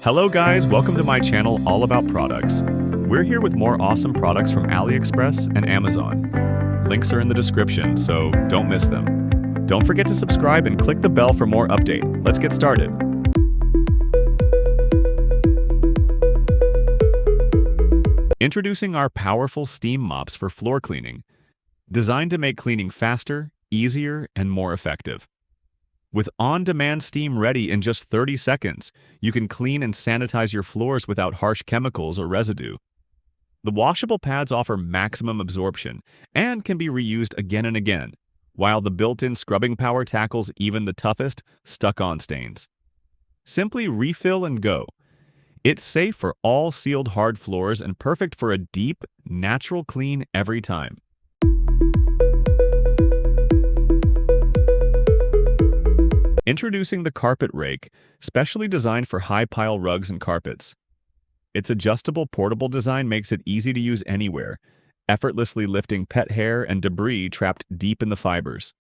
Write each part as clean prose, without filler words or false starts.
Hello guys, welcome to my channel all about products. We're here with more awesome products from AliExpress and Amazon. Links are in the description, so don't miss them. Don't forget to subscribe and click the bell for more update. Let's get started. Introducing our powerful steam mops for floor cleaning, designed to make cleaning faster, easier, and more effective. With on-demand steam ready in just 30 seconds, you can clean and sanitize your floors without harsh chemicals or residue. The washable pads offer maximum absorption and can be reused again and again, while the built-in scrubbing power tackles even the toughest, stuck-on stains. Simply refill and go. It's safe for all sealed hard floors and perfect for a deep, natural clean every time. Introducing the Carpet Rake, specially designed for high-pile rugs and carpets. Its adjustable portable design makes it easy to use anywhere, effortlessly lifting pet hair and debris trapped deep in the fibers.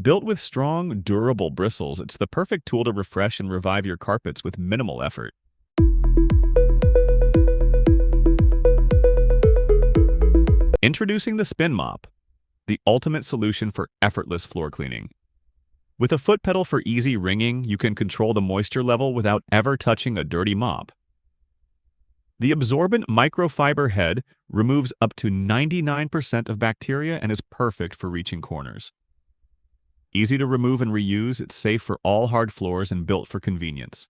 Built with strong, durable bristles, it's the perfect tool to refresh and revive your carpets with minimal effort. Introducing the Spin Mop, the ultimate solution for effortless floor cleaning. With a foot pedal for easy wringing, you can control the moisture level without ever touching a dirty mop. The absorbent microfiber head removes up to 99% of bacteria and is perfect for reaching corners. Easy to remove and reuse, it's safe for all hard floors and built for convenience.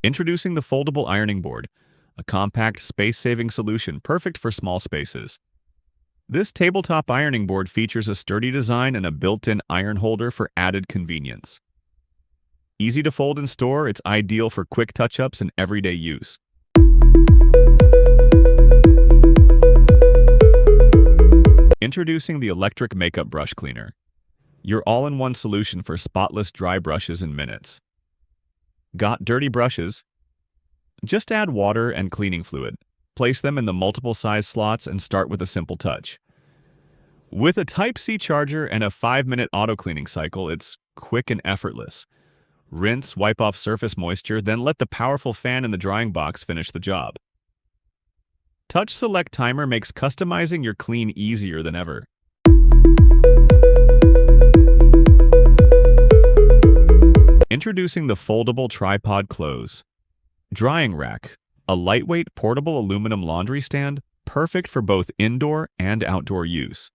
Introducing the Foldable Ironing Board, a compact, space-saving solution perfect for small spaces. This tabletop ironing board features a sturdy design and a built-in iron holder for added convenience. Easy to fold and store, it's ideal for quick touch-ups and everyday use. Introducing the electric makeup brush cleaner, your all-in-one solution for spotless dry brushes in minutes. Got dirty brushes? Just add water and cleaning fluid. Place them in the multiple size slots and start with a simple touch. With a Type-C charger and a 5-minute auto-cleaning cycle, it's quick and effortless. Rinse, wipe off surface moisture, then let the powerful fan in the drying box finish the job. Touch Select Timer makes customizing your clean easier than ever. Introducing the Foldable Tripod Clothes Drying Rack, a lightweight portable aluminum laundry stand, perfect for both indoor and outdoor use.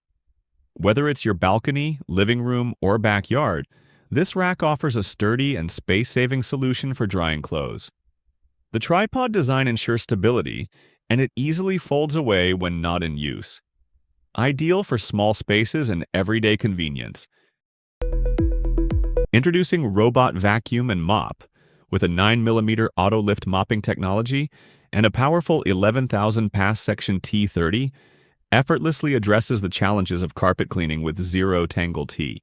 Whether it's your balcony, living room, or backyard, this rack offers a sturdy and space-saving solution for drying clothes. The tripod design ensures stability, and it easily folds away when not in use. Ideal for small spaces and everyday convenience. Introducing Robot Vacuum and Mop, with a 9mm auto-lift mopping technology and a powerful 11,000 pass section T30, effortlessly addresses the challenges of carpet cleaning with zero tangle T.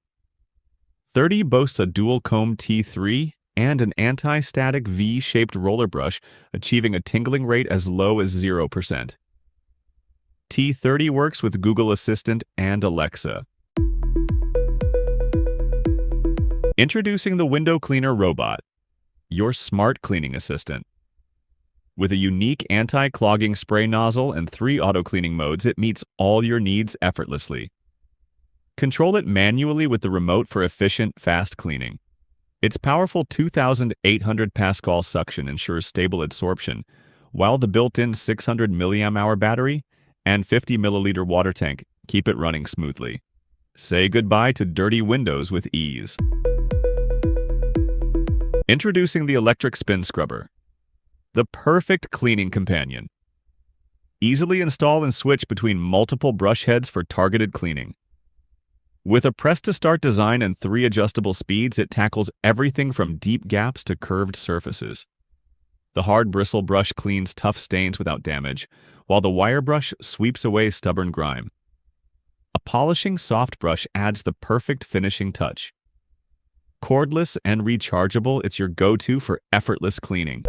30 boasts a dual-comb T3 and an anti-static V-shaped roller brush, achieving a tingling rate as low as 0%. T30 works with Google Assistant and Alexa. Introducing the Window Cleaner Robot, your smart cleaning assistant. With a unique anti-clogging spray nozzle and 3 auto-cleaning modes, it meets all your needs effortlessly. Control it manually with the remote for efficient, fast cleaning. Its powerful 2,800 Pascal suction ensures stable absorption, while the built-in 600 mAh battery and 50 milliliter water tank keep it running smoothly. Say goodbye to dirty windows with ease. Introducing the Electric Spin Scrubber, the perfect cleaning companion. Easily install and switch between multiple brush heads for targeted cleaning. With a press-to-start design and 3 adjustable speeds, it tackles everything from deep gaps to curved surfaces. The hard bristle brush cleans tough stains without damage, while the wire brush sweeps away stubborn grime. A polishing soft brush adds the perfect finishing touch. Cordless and rechargeable, it's your go-to for effortless cleaning.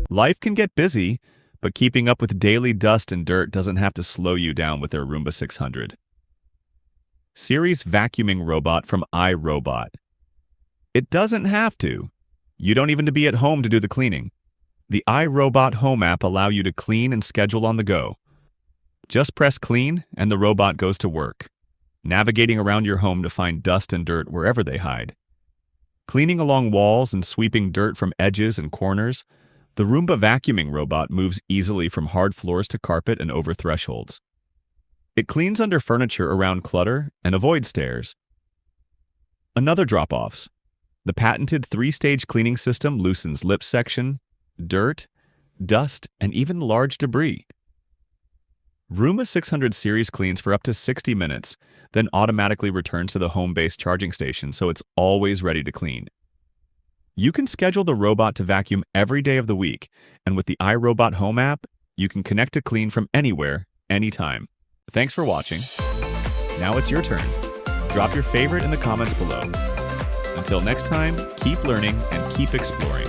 Life can get busy, but keeping up with daily dust and dirt doesn't have to slow you down with their Roomba 600. series vacuuming robot from iRobot. It doesn't have to. You don't even have to be at home to do the cleaning. The iRobot Home app allows you to clean and schedule on the go. Just press clean and the robot goes to work, navigating around your home to find dust and dirt wherever they hide. Cleaning along walls and sweeping dirt from edges and corners, the Roomba vacuuming robot moves easily from hard floors to carpet and over thresholds. It cleans under furniture around clutter and avoids stairs. Another drop-offs. The patented 3-stage cleaning system loosens lip section, dirt, dust, and even large debris. Roomba 600 series cleans for up to 60 minutes, then automatically returns to the home-based charging station so it's always ready to clean. You can schedule the robot to vacuum every day of the week, and with the iRobot Home app, you can connect to clean from anywhere, anytime. Thanks for watching. Now it's your turn. Drop your favorite in the comments below. Until next time, keep learning and keep exploring.